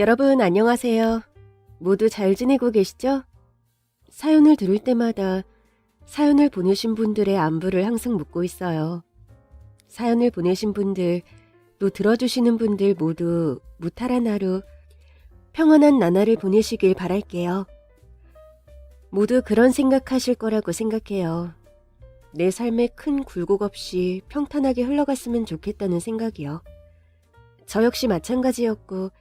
여러분 안녕하세요. 모두 잘 지내고 계시죠? 사연을 들을 때마다 사연을 보내신 분들의 안부를 항상 묻고 있어요. 사연을 보내신 분들, 또 들어주시는 분들 모두 무탈한 하루, 평안한 나날을 보내시길 바랄게요. 모두 그런 생각하실 거라고 생각해요. 내 삶에 큰 굴곡 없이 평탄하게 흘러갔으면 좋겠다는 생각이요. 저 역시 마찬가지였고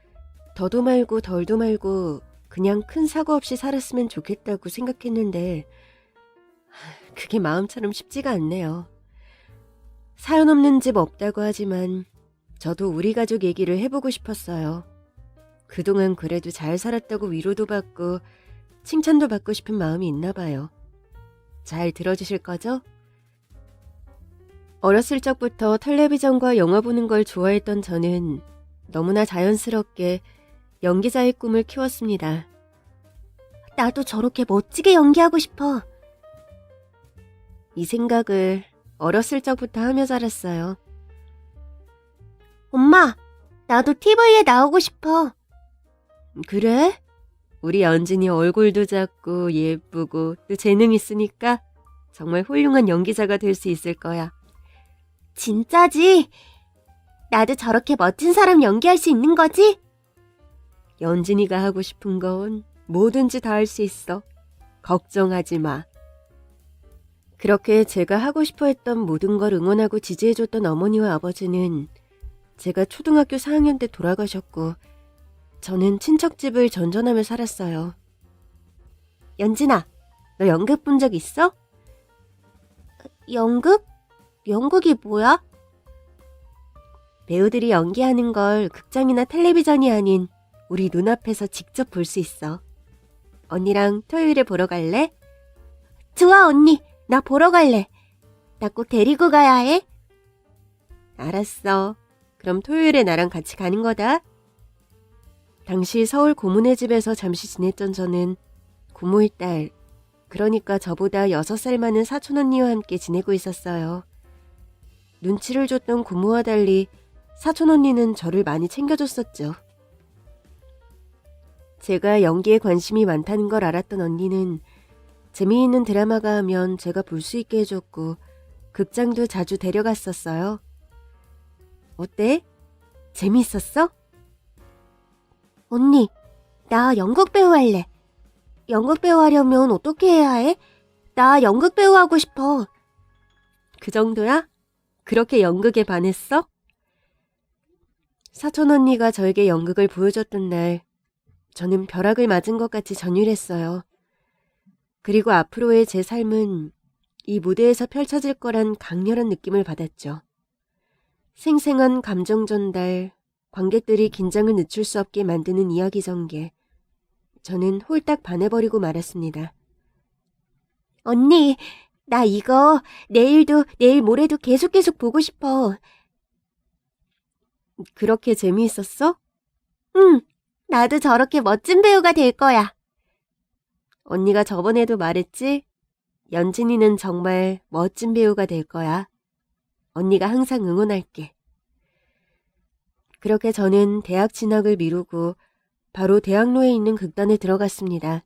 더도 말고 덜도 말고 그냥 큰 사고 없이 살았으면 좋겠다고 생각했는데 그게 마음처럼 쉽지가 않네요. 사연 없는 집 없다고 하지만 저도 우리 가족 얘기를 해보고 싶었어요. 그동안 그래도 잘 살았다고 위로도 받고 칭찬도 받고 싶은 마음이 있나 봐요. 잘 들어주실 거죠? 어렸을 적부터 텔레비전과 영화 보는 걸 좋아했던 저는 너무나 자연스럽게 연기자의 꿈을 키웠습니다. 나도 저렇게 멋지게 연기하고 싶어. 이 생각을 어렸을 적부터 하며 자랐어요. 엄마, 나도 TV에 나오고 싶어. 그래? 우리 연진이 얼굴도 작고 예쁘고 또 재능 있으니까 정말 훌륭한 연기자가 될 수 있을 거야. 진짜지? 나도 저렇게 멋진 사람 연기할 수 있는 거지? 연진이가 하고 싶은 건 뭐든지 다 할 수 있어. 걱정하지 마. 그렇게 제가 하고 싶어 했던 모든 걸 응원하고 지지해줬던 어머니와 아버지는 제가 초등학교 4학년 때 돌아가셨고 저는 친척집을 전전하며 살았어요. 연진아, 너 연극 본 적 있어? 연극? 연극이 뭐야? 배우들이 연기하는 걸 극장이나 텔레비전이 아닌 우리 눈앞에서 직접 볼 수 있어. 언니랑 토요일에 보러 갈래? 좋아, 언니. 나 보러 갈래. 나 꼭 데리고 가야 해. 알았어. 그럼 토요일에 나랑 같이 가는 거다. 당시 서울 고모네 집에서 잠시 지냈던 저는 고모의 딸, 그러니까 저보다 6살 많은 사촌 언니와 함께 지내고 있었어요. 눈치를 줬던 고모와 달리 사촌 언니는 저를 많이 챙겨줬었죠. 제가 연기에 관심이 많다는 걸 알았던 언니는 재미있는 드라마가 하면 제가 볼 수 있게 해줬고 극장도 자주 데려갔었어요. 어때? 재미있었어? 언니, 나 연극 배우 할래. 연극 배우 하려면 어떻게 해야 해? 나 연극 배우 하고 싶어. 그 정도야? 그렇게 연극에 반했어? 사촌 언니가 저에게 연극을 보여줬던 날 저는 벼락을 맞은 것 같이 전율했어요. 그리고 앞으로의 제 삶은 이 무대에서 펼쳐질 거란 강렬한 느낌을 받았죠. 생생한 감정 전달, 관객들이 긴장을 늦출 수 없게 만드는 이야기 전개. 저는 홀딱 반해버리고 말았습니다. 언니, 나 이거 내일도 내일 모레도 계속 보고 싶어. 그렇게 재미있었어? 응, 나도 저렇게 멋진 배우가 될 거야. 언니가 저번에도 말했지? 연진이는 정말 멋진 배우가 될 거야. 언니가 항상 응원할게. 그렇게 저는 대학 진학을 미루고 바로 대학로에 있는 극단에 들어갔습니다.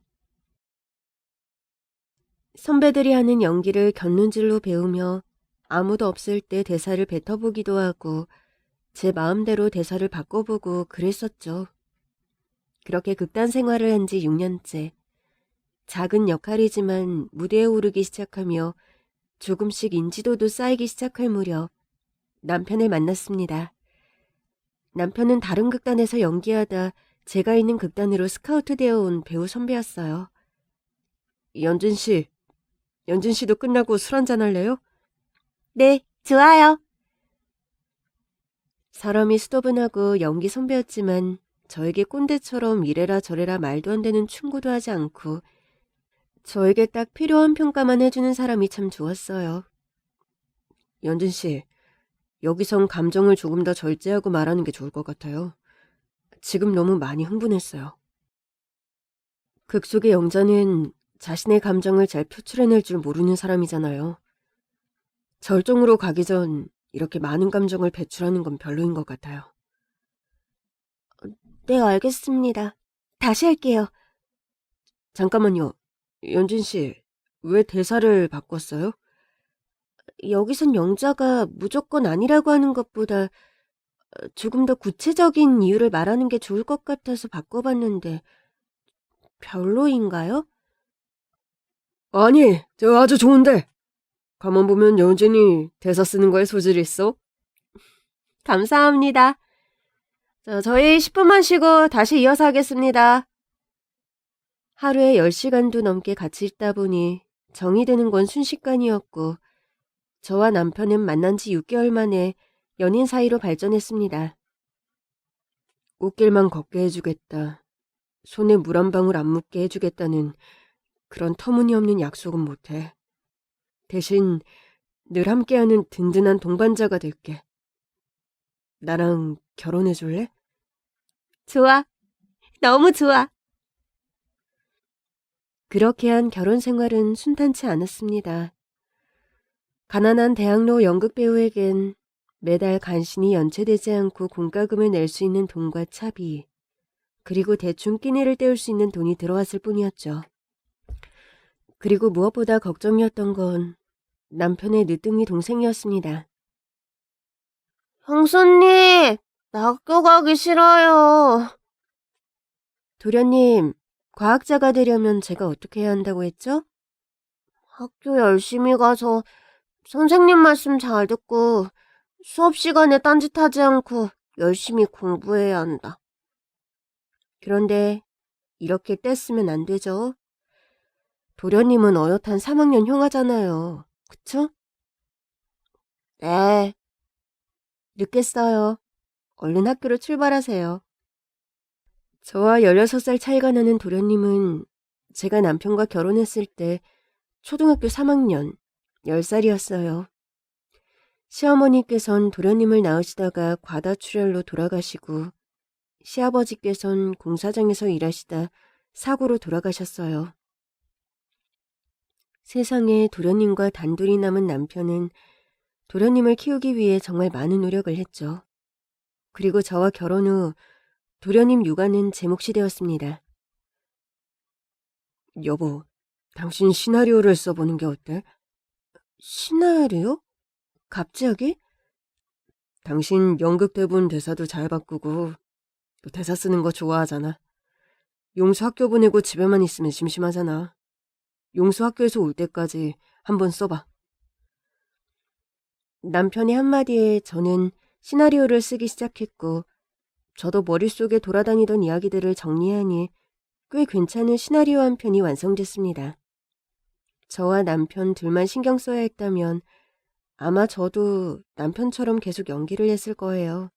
선배들이 하는 연기를 곁눈질로 배우며 아무도 없을 때 대사를 뱉어보기도 하고 제 마음대로 대사를 바꿔보고 그랬었죠. 그렇게 극단 생활을 한 지 6년째. 작은 역할이지만 무대에 오르기 시작하며 조금씩 인지도도 쌓이기 시작할 무렵 남편을 만났습니다. 남편은 다른 극단에서 연기하다 제가 있는 극단으로 스카우트 되어 온 배우 선배였어요. 연진 씨도 끝나고 술 한잔 할래요? 네, 좋아요. 사람이 수더분하고 연기 선배였지만 저에게 꼰대처럼 이래라 저래라 말도 안 되는 충고도 하지 않고 저에게 딱 필요한 평가만 해주는 사람이 참 좋았어요. 연진 씨, 여기선 감정을 조금 더 절제하고 말하는 게 좋을 것 같아요. 지금 너무 많이 흥분했어요. 극 속의 영자는 자신의 감정을 잘 표출해낼 줄 모르는 사람이잖아요. 절정으로 가기 전 이렇게 많은 감정을 배출하는 건 별로인 것 같아요. 네, 알겠습니다. 다시 할게요. 잠깐만요. 연진 씨, 왜 대사를 바꿨어요? 여기선 영자가 무조건 아니라고 하는 것보다 조금 더 구체적인 이유를 말하는 게 좋을 것 같아서 바꿔봤는데 별로인가요? 아니, 저 아주 좋은데. 가만 보면 연진이 대사 쓰는 거에 소질이 있어. 감사합니다. 저희 10분만 쉬고 다시 이어서 하겠습니다. 하루에 10시간도 넘게 같이 있다 보니 정이 드는 건 순식간이었고 저와 남편은 만난 지 6개월 만에 연인 사이로 발전했습니다. 꽃길만 걷게 해주겠다. 손에 물 한 방울 안 묻게 해주겠다는 그런 터무니없는 약속은 못해. 대신 늘 함께하는 든든한 동반자가 될게. 나랑 결혼해줄래? 좋아. 너무 좋아. 그렇게 한 결혼 생활은 순탄치 않았습니다. 가난한 대학로 연극배우에겐 매달 간신히 연체되지 않고 공과금을 낼 수 있는 돈과 차비, 그리고 대충 끼니를 때울 수 있는 돈이 들어왔을 뿐이었죠. 그리고 무엇보다 걱정이었던 건 남편의 늦둥이 동생이었습니다. 형수님, 나 학교 가기 싫어요. 도련님, 과학자가 되려면 제가 어떻게 해야 한다고 했죠? 학교 열심히 가서 선생님 말씀 잘 듣고 수업 시간에 딴짓하지 않고 열심히 공부해야 한다. 그런데 이렇게 떼쓰면 안 되죠. 도련님은 어엿한 3학년 형아잖아요. 그쵸? 네. 늦겠어요. 얼른 학교로 출발하세요. 저와 16살 차이가 나는 도련님은 제가 남편과 결혼했을 때 초등학교 3학년, 10살이었어요. 시어머니께선 도련님을 낳으시다가 과다출혈로 돌아가시고 시아버지께선 공사장에서 일하시다 사고로 돌아가셨어요. 세상에 도련님과 단둘이 남은 남편은 도련님을 키우기 위해 정말 많은 노력을 했죠. 그리고 저와 결혼 후 도련님 육아는 제 몫이 되었습니다. 여보, 당신 시나리오를 써보는 게 어때? 시나리오? 갑자기? 당신 연극 대본 대사도 잘 바꾸고 또 대사 쓰는 거 좋아하잖아. 용수 학교 보내고 집에만 있으면 심심하잖아. 용수 학교에서 올 때까지 한번 써봐. 남편의 한마디에 저는 시나리오를 쓰기 시작했고 저도 머릿속에 돌아다니던 이야기들을 정리하니 꽤 괜찮은 시나리오 한 편이 완성됐습니다. 저와 남편 둘만 신경 써야 했다면 아마 저도 남편처럼 계속 연기를 했을 거예요.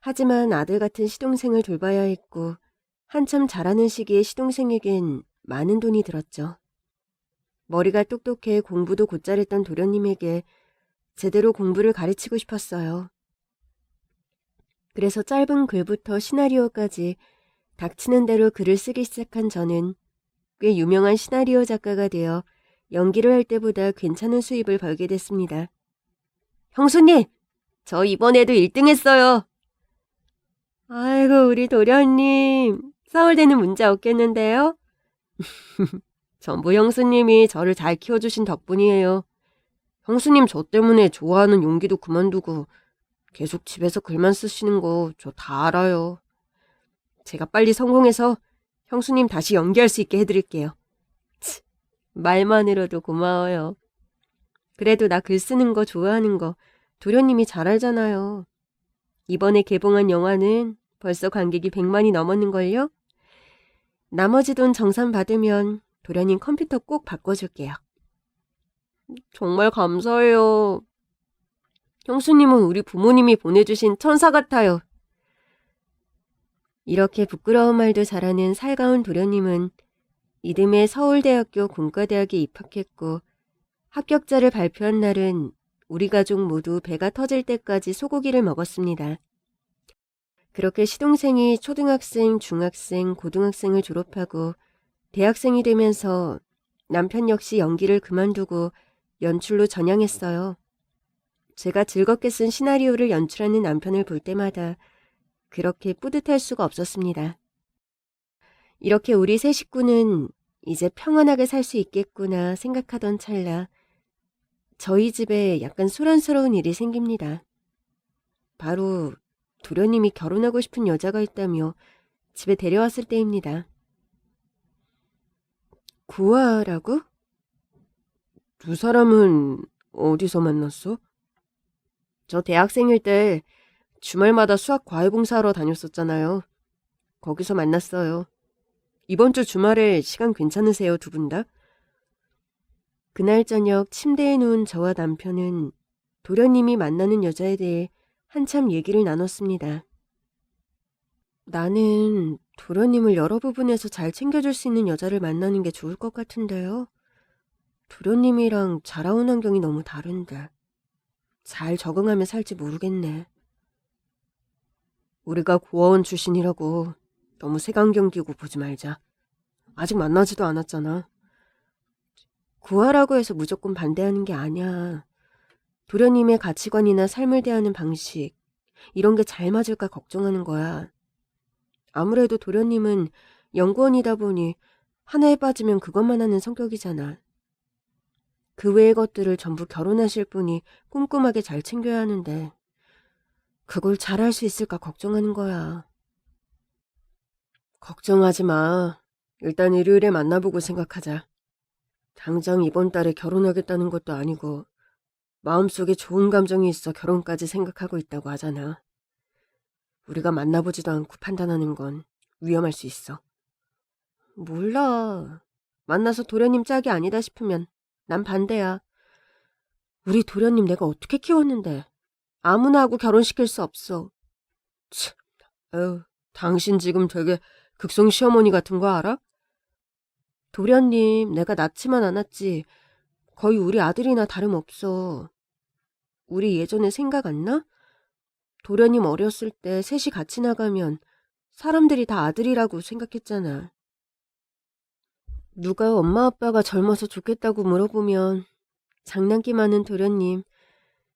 하지만 아들 같은 시동생을 돌봐야 했고 한참 자라는 시기에 시동생에겐 많은 돈이 들었죠. 머리가 똑똑해 공부도 곧잘했던 도련님에게 제대로 공부를 가르치고 싶었어요. 그래서 짧은 글부터 시나리오까지 닥치는 대로 글을 쓰기 시작한 저는 꽤 유명한 시나리오 작가가 되어 연기를 할 때보다 괜찮은 수입을 벌게 됐습니다. 형수님, 저 이번에도 1등 했어요. 아이고, 우리 도련님, 서울대는 문제 없겠는데요? 전부 형수님이 저를 잘 키워주신 덕분이에요. 형수님 저 때문에 좋아하는 용기도 그만두고 계속 집에서 글만 쓰시는 거 저 다 알아요. 제가 빨리 성공해서 형수님 다시 연기할 수 있게 해드릴게요. 치, 말만으로도 고마워요. 그래도 나 글 쓰는 거 좋아하는 거 도련님이 잘 알잖아요. 이번에 개봉한 영화는 벌써 관객이 100만이 넘었는걸요? 나머지 돈 정산 받으면 도련님 컴퓨터 꼭 바꿔줄게요. 정말 감사해요. 형수님은 우리 부모님이 보내주신 천사 같아요. 이렇게 부끄러운 말도 잘하는 살가운 도련님은 이듬해 서울대학교 공과대학에 입학했고 합격자를 발표한 날은 우리 가족 모두 배가 터질 때까지 소고기를 먹었습니다. 그렇게 시동생이 초등학생, 중학생, 고등학생을 졸업하고 대학생이 되면서 남편 역시 연기를 그만두고 연출로 전향했어요. 제가 즐겁게 쓴 시나리오를 연출하는 남편을 볼 때마다 그렇게 뿌듯할 수가 없었습니다. 이렇게 우리 세 식구는 이제 평안하게 살 수 있겠구나 생각하던 찰나 저희 집에 약간 소란스러운 일이 생깁니다. 바로 도련님이 결혼하고 싶은 여자가 있다며 집에 데려왔을 때입니다. 구하라고? 두 사람은 어디서 만났어? 저 대학생일 때 주말마다 수학 과외 봉사하러 다녔었잖아요. 거기서 만났어요. 이번 주 주말에 시간 괜찮으세요, 두 분 다? 그날 저녁 침대에 누운 저와 남편은 도련님이 만나는 여자에 대해 한참 얘기를 나눴습니다. 나는 도련님을 여러 부분에서 잘 챙겨줄 수 있는 여자를 만나는 게 좋을 것 같은데요. 도련님이랑 자라온 환경이 너무 다른데 잘 적응하며 살지 모르겠네. 우리가 고아원 출신이라고 너무 색안경 끼고 보지 말자. 아직 만나지도 않았잖아. 구하라고 해서 무조건 반대하는 게 아니야. 도련님의 가치관이나 삶을 대하는 방식, 이런 게 잘 맞을까 걱정하는 거야. 아무래도 도련님은 연구원이다 보니 하나에 빠지면 그것만 하는 성격이잖아. 그 외의 것들을 전부 결혼하실 분이 꼼꼼하게 잘 챙겨야 하는데 그걸 잘할 수 있을까 걱정하는 거야. 걱정하지 마. 일단 일요일에 만나보고 생각하자. 당장 이번 달에 결혼하겠다는 것도 아니고 마음속에 좋은 감정이 있어 결혼까지 생각하고 있다고 하잖아. 우리가 만나보지도 않고 판단하는 건 위험할 수 있어. 몰라. 만나서 도련님 짝이 아니다 싶으면 난 반대야. 우리 도련님 내가 어떻게 키웠는데 아무나 하고 결혼시킬 수 없어. 참, 당신 지금 되게 극성 시어머니 같은 거 알아? 도련님 내가 낳지만 않았지 거의 우리 아들이나 다름없어. 우리 예전에 생각 안 나? 도련님 어렸을 때 셋이 같이 나가면 사람들이 다 아들이라고 생각했잖아. 누가 엄마 아빠가 젊어서 좋겠다고 물어보면 장난기 많은 도련님,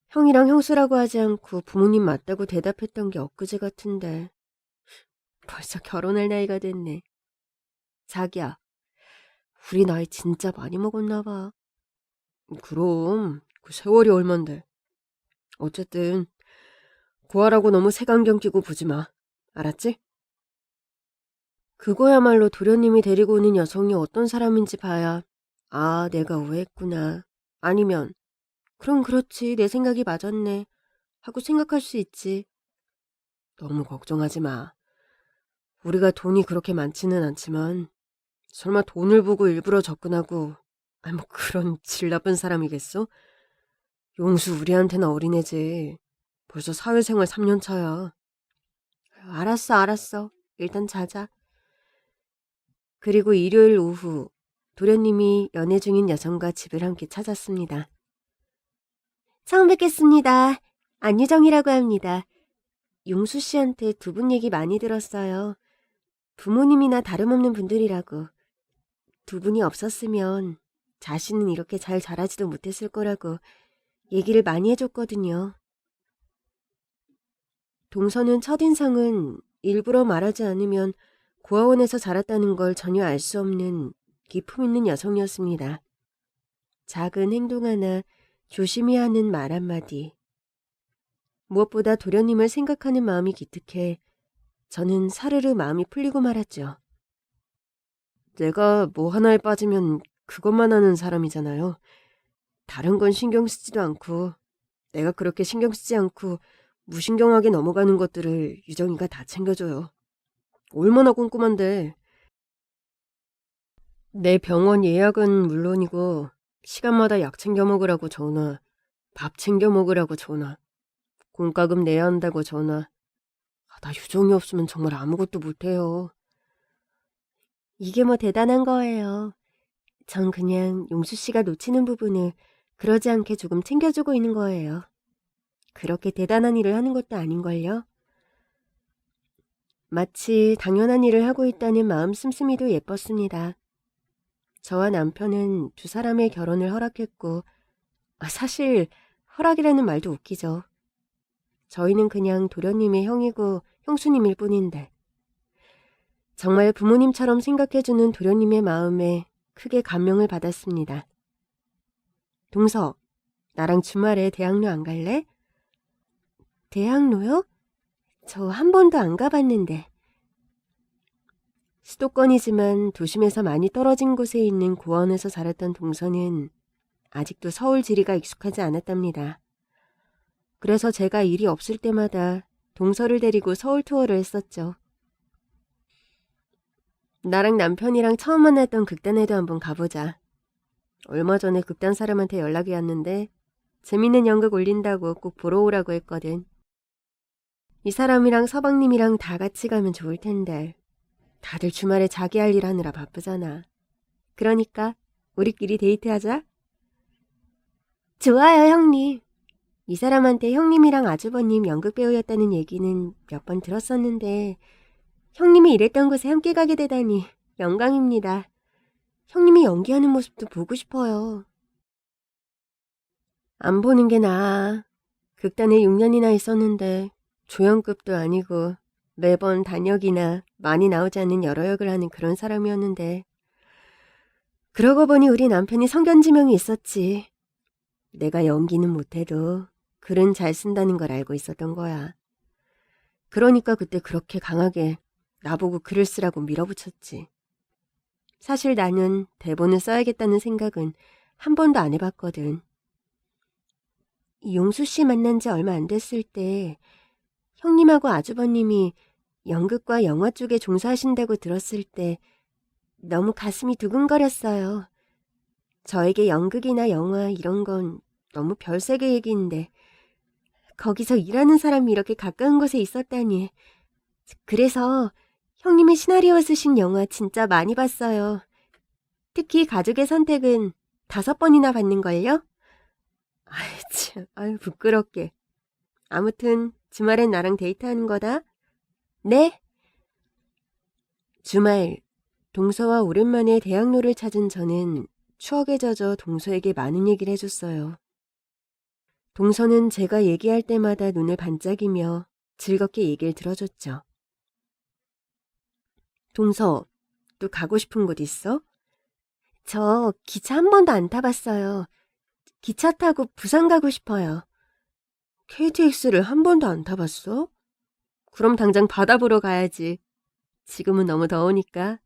형이랑 형수라고 하지 않고 부모님 맞다고 대답했던 게 엊그제 같은데 벌써 결혼할 나이가 됐네. 자기야, 우리 나이 진짜 많이 먹었나 봐. 그럼 그 세월이 얼만데. 어쨌든 고아라고 너무 색안경 끼고 보지 마. 알았지? 그거야말로 도련님이 데리고 오는 여성이 어떤 사람인지 봐야 아, 내가 오해했구나. 아니면 그럼 그렇지, 내 생각이 맞았네 하고 생각할 수 있지. 너무 걱정하지 마. 우리가 돈이 그렇게 많지는 않지만 설마 돈을 보고 일부러 접근하고 뭐 그런 질 나쁜 사람이겠어? 용수 우리한테는 어린애지. 벌써 사회생활 3년 차야. 알았어. 일단 자자. 그리고 일요일 오후 도련님이 연애 중인 여성과 집을 함께 찾았습니다. 처음 뵙겠습니다. 안유정이라고 합니다. 용수 씨한테 두 분 얘기 많이 들었어요. 부모님이나 다름없는 분들이라고. 두 분이 없었으면 자신은 이렇게 잘 자라지도 못했을 거라고 얘기를 많이 해줬거든요. 동서는 첫인상은 일부러 말하지 않으면 고아원에서 자랐다는 걸 전혀 알 수 없는 기품 있는 여성이었습니다. 작은 행동 하나, 조심히 하는 말 한마디. 무엇보다 도련님을 생각하는 마음이 기특해 저는 사르르 마음이 풀리고 말았죠. 내가 뭐 하나에 빠지면 그것만 하는 사람이잖아요. 다른 건 신경 쓰지도 않고 내가 그렇게 신경 쓰지 않고 무신경하게 넘어가는 것들을 유정이가 다 챙겨줘요. 얼마나 꼼꼼한데. 내 병원 예약은 물론이고 시간마다 약 챙겨 먹으라고 전화, 밥 챙겨 먹으라고 전화, 공과금 내야 한다고 전화. 나 유정이 없으면 정말 아무것도 못해요. 이게 뭐 대단한 거예요. 전 그냥 용수 씨가 놓치는 부분을 그러지 않게 조금 챙겨주고 있는 거예요. 그렇게 대단한 일을 하는 것도 아닌걸요. 마치 당연한 일을 하고 있다는 마음 씀씀이도 예뻤습니다. 저와 남편은 두 사람의 결혼을 허락했고 사실 허락이라는 말도 웃기죠. 저희는 그냥 도련님의 형이고 형수님일 뿐인데. 정말 부모님처럼 생각해주는 도련님의 마음에 크게 감명을 받았습니다. 동서, 나랑 주말에 대학로 안 갈래? 대학로요? 저 한 번도 안 가봤는데. 수도권이지만 도심에서 많이 떨어진 곳에 있는 고원에서 자랐던 동서는 아직도 서울 지리가 익숙하지 않았답니다. 그래서 제가 일이 없을 때마다 동서를 데리고 서울 투어를 했었죠. 나랑 남편이랑 처음 만났던 극단에도 한번 가보자. 얼마 전에 극단 사람한테 연락이 왔는데 재밌는 연극 올린다고 꼭 보러 오라고 했거든. 이 사람이랑 서방님이랑 다 같이 가면 좋을 텐데 다들 주말에 자기 할 일 하느라 바쁘잖아. 그러니까 우리끼리 데이트하자. 좋아요, 형님. 이 사람한테 형님이랑 아주버님 연극 배우였다는 얘기는 몇 번 들었었는데 형님이 일했던 곳에 함께 가게 되다니 영광입니다. 형님이 연기하는 모습도 보고 싶어요. 안 보는 게 나아. 극단에 6년이나 있었는데 조연급도 아니고 매번 단역이나 많이 나오지 않는 여러 역을 하는 그런 사람이었는데 그러고 보니 우리 남편이 성견지명이 있었지. 내가 연기는 못해도 글은 잘 쓴다는 걸 알고 있었던 거야. 그러니까 그때 그렇게 강하게 나보고 글을 쓰라고 밀어붙였지. 사실 나는 대본을 써야겠다는 생각은 한 번도 안 해봤거든. 용수 씨 만난 지 얼마 안 됐을 때 형님하고 아주버님이 연극과 영화 쪽에 종사하신다고 들었을 때 너무 가슴이 두근거렸어요. 저에게 연극이나 영화 이런 건 너무 별세계 얘기인데 거기서 일하는 사람이 이렇게 가까운 곳에 있었다니. 그래서 형님이 시나리오 쓰신 영화 진짜 많이 봤어요. 특히 가족의 선택은 5번이나 봤는걸요? 아이 참, 아유 부끄럽게. 아무튼 주말엔 나랑 데이트하는 거다. 네? 주말, 동서와 오랜만에 대학로를 찾은 저는 추억에 젖어 동서에게 많은 얘기를 해줬어요. 동서는 제가 얘기할 때마다 눈을 반짝이며 즐겁게 얘기를 들어줬죠. 동서, 또 가고 싶은 곳 있어? 저 기차 한 번도 안 타봤어요. 기차 타고 부산 가고 싶어요. KTX를 한 번도 안 타봤어? 그럼 당장 바다 보러 가야지. 지금은 너무 더우니까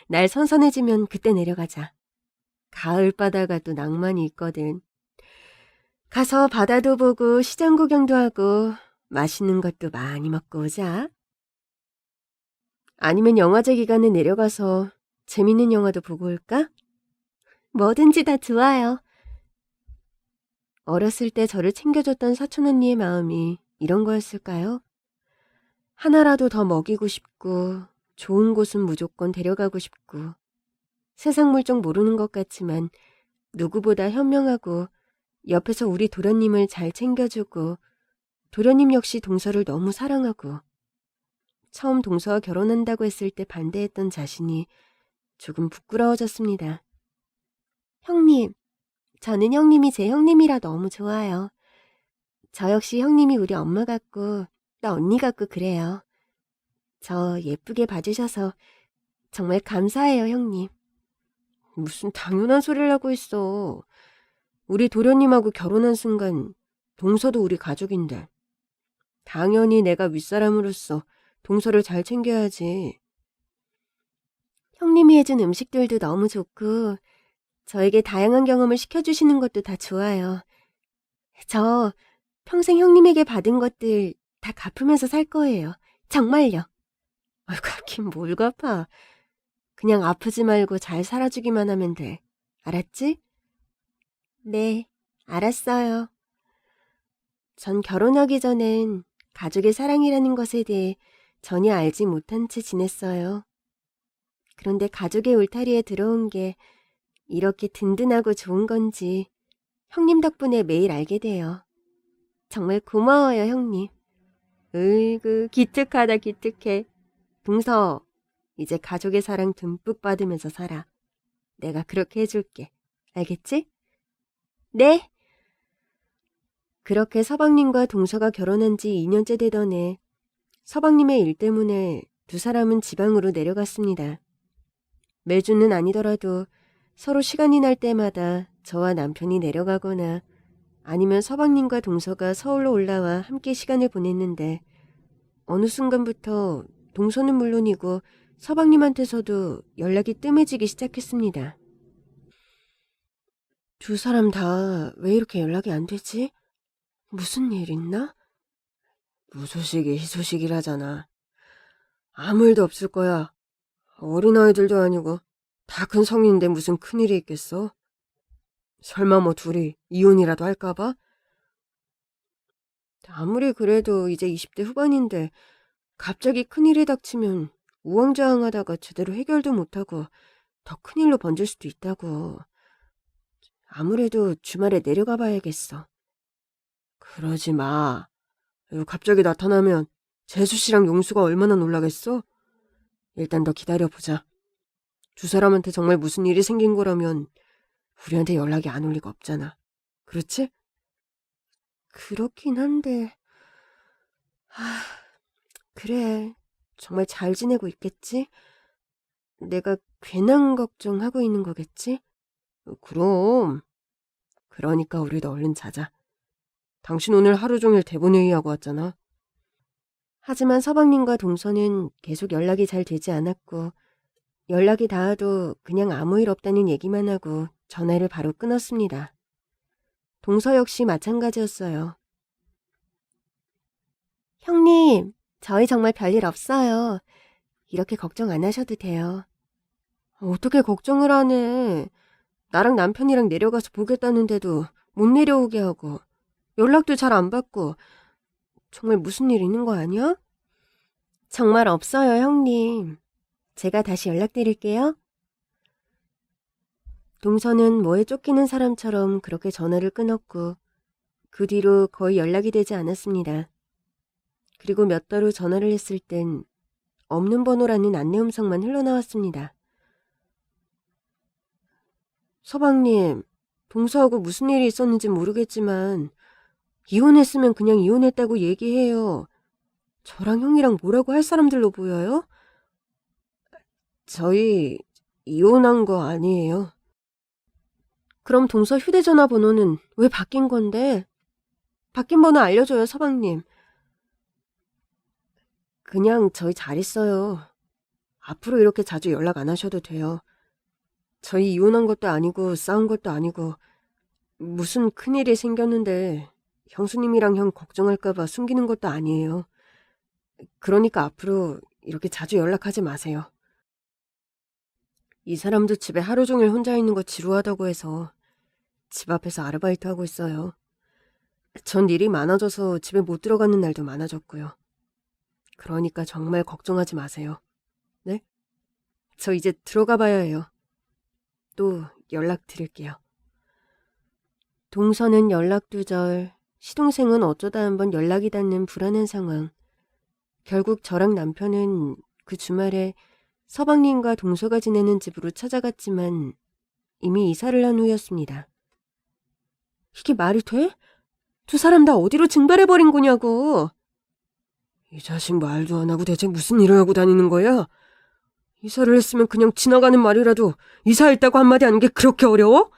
날 선선해지면 그때 내려가자. 가을 바다가 또 낭만이 있거든. 가서 바다도 보고 시장 구경도 하고 맛있는 것도 많이 먹고 오자. 아니면 영화제 기간에 내려가서 재밌는 영화도 보고 올까? 뭐든지 다 좋아요. 어렸을 때 저를 챙겨줬던 사촌 언니의 마음이 이런 거였을까요? 하나라도 더 먹이고 싶고 좋은 곳은 무조건 데려가고 싶고 세상 물정 모르는 것 같지만 누구보다 현명하고 옆에서 우리 도련님을 잘 챙겨주고 도련님 역시 동서를 너무 사랑하고 처음 동서와 결혼한다고 했을 때 반대했던 자신이 조금 부끄러워졌습니다. 형님, 저는 형님이 제 형님이라 너무 좋아요. 저 역시 형님이 우리 엄마 같고 나 언니 같고 그래요. 저 예쁘게 봐주셔서 정말 감사해요, 형님. 무슨 당연한 소리를 하고 있어. 우리 도련님하고 결혼한 순간 동서도 우리 가족인데 당연히 내가 윗사람으로서 동서를 잘 챙겨야지. 형님이 해준 음식들도 너무 좋고 저에게 다양한 경험을 시켜주시는 것도 다 좋아요. 저 평생 형님에게 받은 것들 다 갚으면서 살 거예요. 정말요. 갚긴 뭘 갚아. 그냥 아프지 말고 잘 살아주기만 하면 돼. 알았지? 네, 알았어요. 전 결혼하기 전엔 가족의 사랑이라는 것에 대해 전혀 알지 못한 채 지냈어요. 그런데 가족의 울타리에 들어온 게 이렇게 든든하고 좋은 건지 형님 덕분에 매일 알게 돼요. 정말 고마워요, 형님. 으이구, 기특하다, 기특해. 동서, 이제 가족의 사랑 듬뿍 받으면서 살아. 내가 그렇게 해줄게. 알겠지? 네. 그렇게 서방님과 동서가 결혼한 지 2년째 되던 해 서방님의 일 때문에 두 사람은 지방으로 내려갔습니다. 매주는 아니더라도 서로 시간이 날 때마다 저와 남편이 내려가거나 아니면 서방님과 동서가 서울로 올라와 함께 시간을 보냈는데 어느 순간부터 동서는 물론이고 서방님한테서도 연락이 뜸해지기 시작했습니다. 두 사람 다 왜 이렇게 연락이 안 되지? 무슨 일 있나? 무소식이 희소식이라잖아. 아무 일도 없을 거야. 어린아이들도 아니고 다 큰 성인인데 무슨 큰일이 있겠어? 설마 뭐 둘이 이혼이라도 할까봐? 아무리 그래도 이제 20대 후반인데 갑자기 큰일이 닥치면 우왕좌왕하다가 제대로 해결도 못하고 더 큰일로 번질 수도 있다고. 아무래도 주말에 내려가 봐야겠어. 그러지 마. 갑자기 나타나면 재수 씨랑 용수가 얼마나 놀라겠어? 일단 더 기다려보자. 두 사람한테 정말 무슨 일이 생긴 거라면 우리한테 연락이 안 올 리가 없잖아. 그렇지? 그렇긴 한데... 그래. 정말 잘 지내고 있겠지? 내가 괜한 걱정하고 있는 거겠지? 그럼. 그러니까 우리도 얼른 자자. 당신 오늘 하루 종일 대본회의하고 왔잖아. 하지만 서방님과 동서는 계속 연락이 잘 되지 않았고 연락이 닿아도 그냥 아무 일 없다는 얘기만 하고 전화를 바로 끊었습니다. 동서 역시 마찬가지였어요. 형님, 저희 정말 별일 없어요. 이렇게 걱정 안 하셔도 돼요. 어떻게 걱정을 하네. 나랑 남편이랑 내려가서 보겠다는데도 못 내려오게 하고 연락도 잘 안 받고 정말 무슨 일 있는 거 아니야? 정말 없어요, 형님. 제가 다시 연락드릴게요. 동서는 뭐에 쫓기는 사람처럼 그렇게 전화를 끊었고 그 뒤로 거의 연락이 되지 않았습니다. 그리고 몇 달 후 전화를 했을 땐 없는 번호라는 안내 음성만 흘러나왔습니다. 서방님, 동서하고 무슨 일이 있었는지 모르겠지만 이혼했으면 그냥 이혼했다고 얘기해요. 저랑 형이랑 뭐라고 할 사람들로 보여요? 저희 이혼한 거 아니에요. 그럼 동서 휴대전화 번호는 왜 바뀐 건데? 바뀐 번호 알려줘요, 서방님. 그냥 저희 잘 있어요. 앞으로 이렇게 자주 연락 안 하셔도 돼요. 저희 이혼한 것도 아니고 싸운 것도 아니고 무슨 큰일이 생겼는데 형수님이랑 형 걱정할까봐 숨기는 것도 아니에요. 그러니까 앞으로 이렇게 자주 연락하지 마세요. 이 사람도 집에 하루 종일 혼자 있는 거 지루하다고 해서 집 앞에서 아르바이트 하고 있어요. 전 일이 많아져서 집에 못 들어가는 날도 많아졌고요. 그러니까 정말 걱정하지 마세요. 네? 저 이제 들어가 봐야 해요. 또 연락드릴게요. 동서는 연락두절, 시동생은 어쩌다 한번 연락이 닿는 불안한 상황. 결국 저랑 남편은 그 주말에 서방님과 동서가 지내는 집으로 찾아갔지만 이미 이사를 한 후였습니다. 이게 말이 돼? 두 사람 다 어디로 증발해버린 거냐고. 이 자식 말도 안 하고 대체 무슨 일을 하고 다니는 거야? 이사를 했으면 그냥 지나가는 말이라도 이사했다고 한마디 하는 게 그렇게 어려워?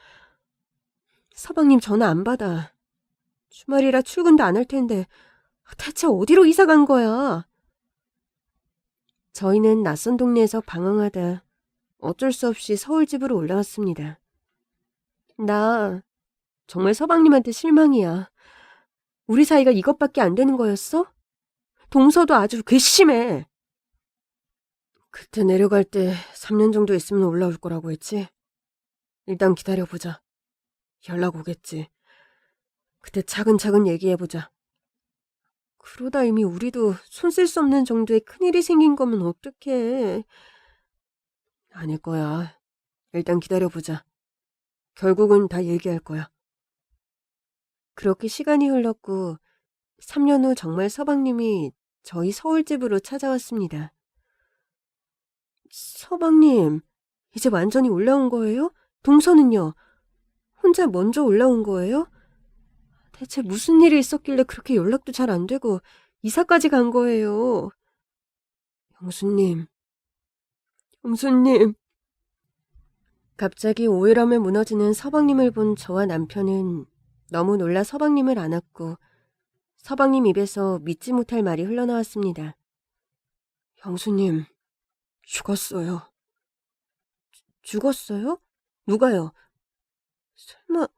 서방님 전화 안 받아. 주말이라 출근도 안 할 텐데 대체 어디로 이사 간 거야? 저희는 낯선 동네에서 방황하다 어쩔 수 없이 서울집으로 올라왔습니다. 나 정말 서방님한테 실망이야. 우리 사이가 이것밖에 안 되는 거였어? 동서도 아주 괘씸해. 그때 내려갈 때 3년 정도 있으면 올라올 거라고 했지? 일단 기다려보자. 연락 오겠지. 그때 차근차근 얘기해보자. 그러다 이미 우리도 손 쓸 수 없는 정도의 큰일이 생긴 거면 어떡해. 아닐 거야. 일단 기다려보자. 결국은 다 얘기할 거야. 그렇게 시간이 흘렀고 3년 후 정말 서방님이 저희 서울집으로 찾아왔습니다. 서방님, 이제 완전히 올라온 거예요? 동서는요? 혼자 먼저 올라온 거예요? 대체 무슨 일이 있었길래 그렇게 연락도 잘 안 되고 이사까지 간 거예요. 형수님. 갑자기 오열함에 무너지는 서방님을 본 저와 남편은 너무 놀라 서방님을 안았고 서방님 입에서 믿지 못할 말이 흘러나왔습니다. 형수님, 죽었어요. 죽었어요? 누가요? 설마...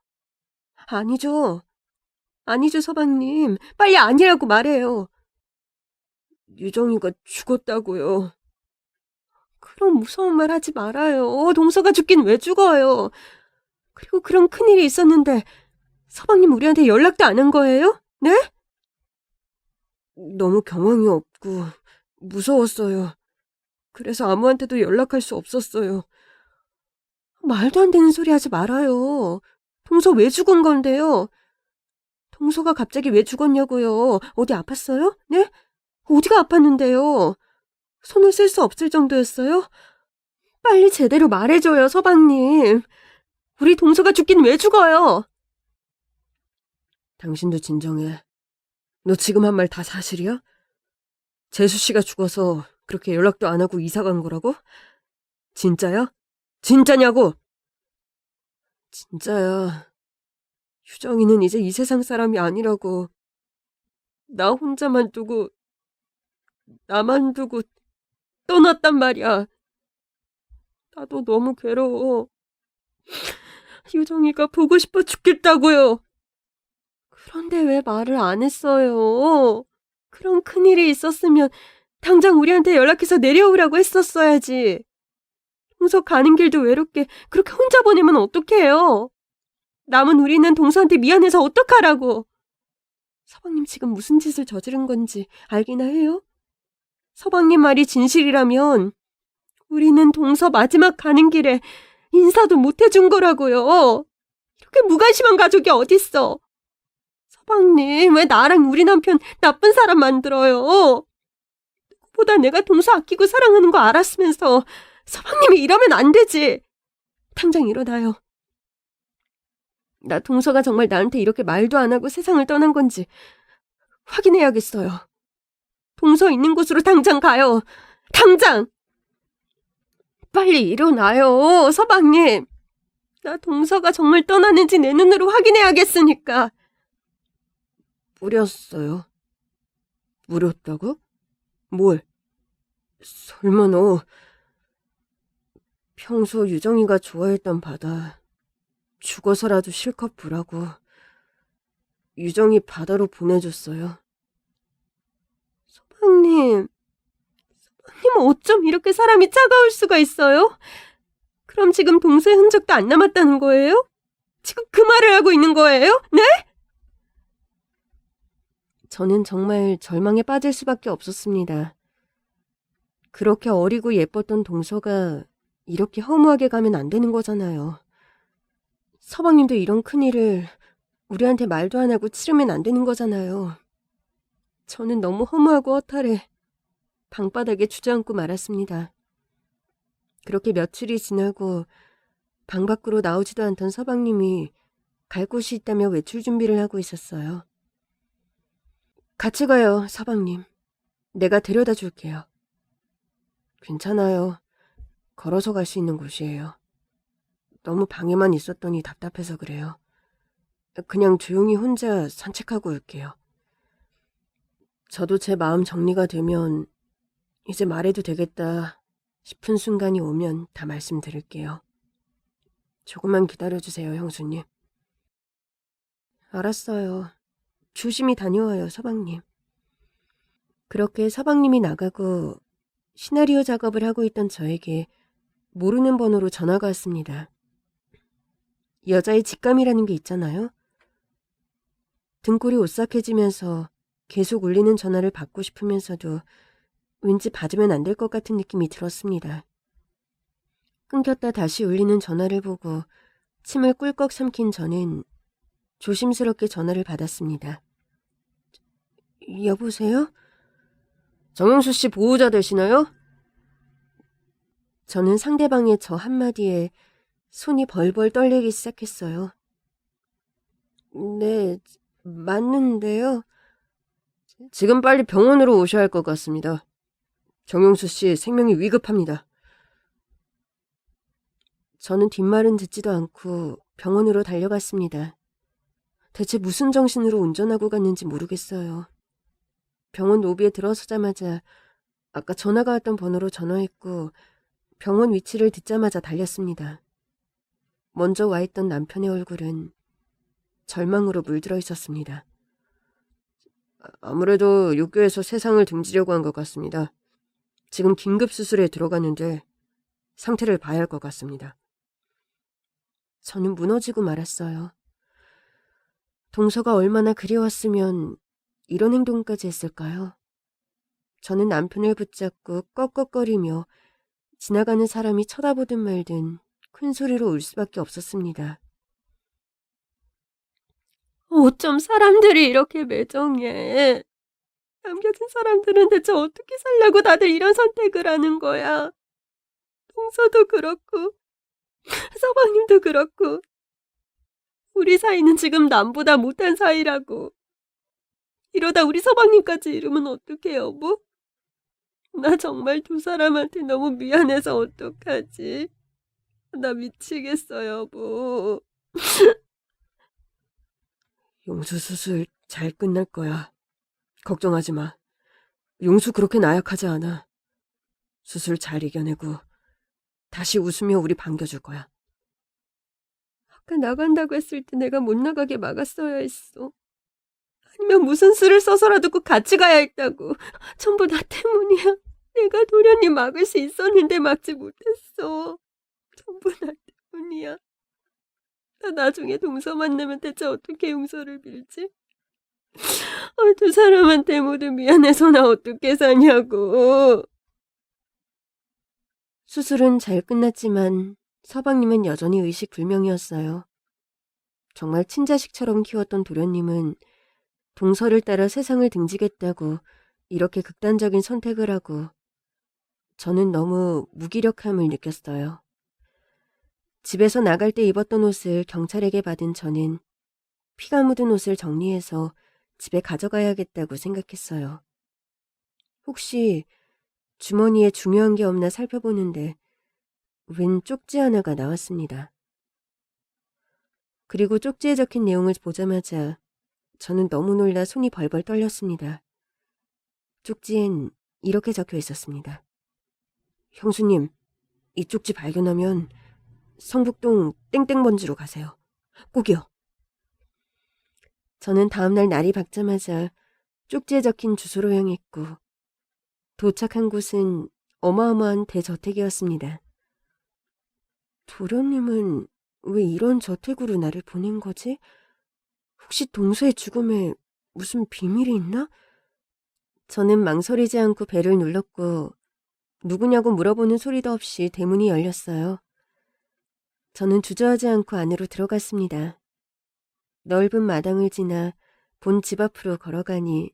아니죠. 아니죠, 서방님. 빨리 아니라고 말해요. 유정이가 죽었다고요. 그런 무서운 말 하지 말아요. 동서가 죽긴 왜 죽어요. 그리고 그런 큰일이 있었는데 서방님 우리한테 연락도 안 한 거예요? 네? 너무 경황이 없고 무서웠어요. 그래서 아무한테도 연락할 수 없었어요. 말도 안 되는 소리 하지 말아요. 동서 왜 죽은 건데요? 동서가 갑자기 왜 죽었냐고요? 어디 아팠어요? 네? 어디가 아팠는데요? 손을 쓸 수 없을 정도였어요? 빨리 제대로 말해줘요, 서방님. 우리 동서가 죽긴 왜 죽어요? 당신도 진정해. 너 지금 한 말 다 사실이야? 재수 씨가 죽어서 그렇게 연락도 안 하고 이사 간 거라고? 진짜야? 진짜냐고? 진짜야. 유정이는 이제 이 세상 사람이 아니라고. 나 혼자만 두고, 나만 두고 떠났단 말이야. 나도 너무 괴로워. 유정이가 보고 싶어 죽겠다고요. 그런데 왜 말을 안 했어요? 그런 큰일이 있었으면 당장 우리한테 연락해서 내려오라고 했었어야지. 동서 가는 길도 외롭게 그렇게 혼자 보내면 어떡해요? 남은 우리는 동서한테 미안해서 어떡하라고. 서방님 지금 무슨 짓을 저지른 건지 알기나 해요? 서방님 말이 진실이라면 우리는 동서 마지막 가는 길에 인사도 못 해준 거라고요. 이렇게 무관심한 가족이 어딨어. 서방님 왜 나랑 우리 남편 나쁜 사람 만들어요? 누구보다 내가 동서 아끼고 사랑하는 거 알았으면서 서방님이 이러면 안 되지. 당장 일어나요. 나 동서가 정말 나한테 이렇게 말도 안 하고 세상을 떠난 건지 확인해야겠어요. 동서 있는 곳으로 당장 가요. 당장! 빨리 일어나요, 서방님. 나 동서가 정말 떠나는지 내 눈으로 확인해야겠으니까. 뿌렸어요. 뿌렸다고? 뭘? 설마 너 평소 유정이가 좋아했던 바다 죽어서라도 실컷 보라고 유정이 바다로 보내줬어요. 서방님 어쩜 이렇게 사람이 차가울 수가 있어요? 그럼 지금 동서의 흔적도 안 남았다는 거예요? 지금 그 말을 하고 있는 거예요? 네? 저는 정말 절망에 빠질 수밖에 없었습니다. 그렇게 어리고 예뻤던 동서가 이렇게 허무하게 가면 안 되는 거잖아요. 서방님도 이런 큰일을 우리한테 말도 안 하고 치르면 안 되는 거잖아요. 저는 너무 허무하고 허탈해 방바닥에 주저앉고 말았습니다. 그렇게 며칠이 지나고 방 밖으로 나오지도 않던 서방님이 갈 곳이 있다며 외출 준비를 하고 있었어요. 같이 가요, 서방님. 내가 데려다 줄게요. 괜찮아요. 걸어서 갈 수 있는 곳이에요. 너무 방에만 있었더니 답답해서 그래요. 그냥 조용히 혼자 산책하고 올게요. 저도 제 마음 정리가 되면 이제 말해도 되겠다 싶은 순간이 오면 다 말씀드릴게요. 조금만 기다려주세요, 형수님. 알았어요. 조심히 다녀와요, 서방님. 그렇게 서방님이 나가고 시나리오 작업을 하고 있던 저에게 모르는 번호로 전화가 왔습니다. 여자의 직감이라는 게 있잖아요. 등골이 오싹해지면서 계속 울리는 전화를 받고 싶으면서도 왠지 받으면 안 될 것 같은 느낌이 들었습니다. 끊겼다 다시 울리는 전화를 보고 침을 꿀꺽 삼킨 저는 조심스럽게 전화를 받았습니다. 여보세요? 정영수 씨 보호자 되시나요? 저는 상대방의 저 한마디에 손이 벌벌 떨리기 시작했어요. 네, 맞는데요. 지금 빨리 병원으로 오셔야 할 것 같습니다. 정용수 씨 생명이 위급합니다. 저는 뒷말은 듣지도 않고 병원으로 달려갔습니다. 대체 무슨 정신으로 운전하고 갔는지 모르겠어요. 병원 로비에 들어서자마자 아까 전화가 왔던 번호로 전화했고 병원 위치를 듣자마자 달렸습니다. 먼저 와 있던 남편의 얼굴은 절망으로 물들어 있었습니다. 아무래도 육교에서 세상을 등지려고 한 것 같습니다. 지금 긴급 수술에 들어가는데 상태를 봐야 할 것 같습니다. 저는 무너지고 말았어요. 동서가 얼마나 그리웠으면 이런 행동까지 했을까요? 저는 남편을 붙잡고 꺽꺽거리며 지나가는 사람이 쳐다보든 말든 큰 소리로 울 수밖에 없었습니다. 어쩜 사람들이 이렇게 매정해. 남겨진 사람들은 대체 어떻게 살려고 다들 이런 선택을 하는 거야. 동서도 그렇고 서방님도 그렇고 우리 사이는 지금 남보다 못한 사이라고. 이러다 우리 서방님까지 이러면 어떡해 여보? 나 정말 두 사람한테 너무 미안해서 어떡하지? 나 미치겠어 여보. 용수 수술 잘 끝날 거야. 걱정하지 마. 용수 그렇게 나약하지 않아. 수술 잘 이겨내고 다시 웃으며 우리 반겨줄 거야. 아까 나간다고 했을 때 내가 못 나가게 막았어야 했어. 아니면 무슨 수를 써서라도 꼭 같이 가야 했다고. 전부 나 때문이야. 내가 도련님 막을 수 있었는데 막지 못했어. 전부 나 때문이야. 나 나중에 동서 만나면 대체 어떻게 용서를 빌지? 두 사람한테 모두 미안해서 나 어떻게 사냐고. 수술은 잘 끝났지만 서방님은 여전히 의식불명이었어요. 정말 친자식처럼 키웠던 도련님은 동서를 따라 세상을 등지겠다고 이렇게 극단적인 선택을 하고 저는 너무 무기력함을 느꼈어요. 집에서 나갈 때 입었던 옷을 경찰에게 받은 저는 피가 묻은 옷을 정리해서 집에 가져가야겠다고 생각했어요. 혹시 주머니에 중요한 게 없나 살펴보는데 웬 쪽지 하나가 나왔습니다. 그리고 쪽지에 적힌 내용을 보자마자 저는 너무 놀라 손이 벌벌 떨렸습니다. 쪽지엔 이렇게 적혀 있었습니다. 형수님, 이 쪽지 발견하면 성북동 땡땡번지로 가세요. 꼭이요. 저는 다음날 날이 밝자마자 쪽지에 적힌 주소로 향했고 도착한 곳은 어마어마한 대저택이었습니다. 도련님은 왜 이런 저택으로 나를 보낸 거지? 혹시 동서의 죽음에 무슨 비밀이 있나? 저는 망설이지 않고 벨을 눌렀고 누구냐고 물어보는 소리도 없이 대문이 열렸어요. 저는 주저하지 않고 안으로 들어갔습니다. 넓은 마당을 지나 본 집 앞으로 걸어가니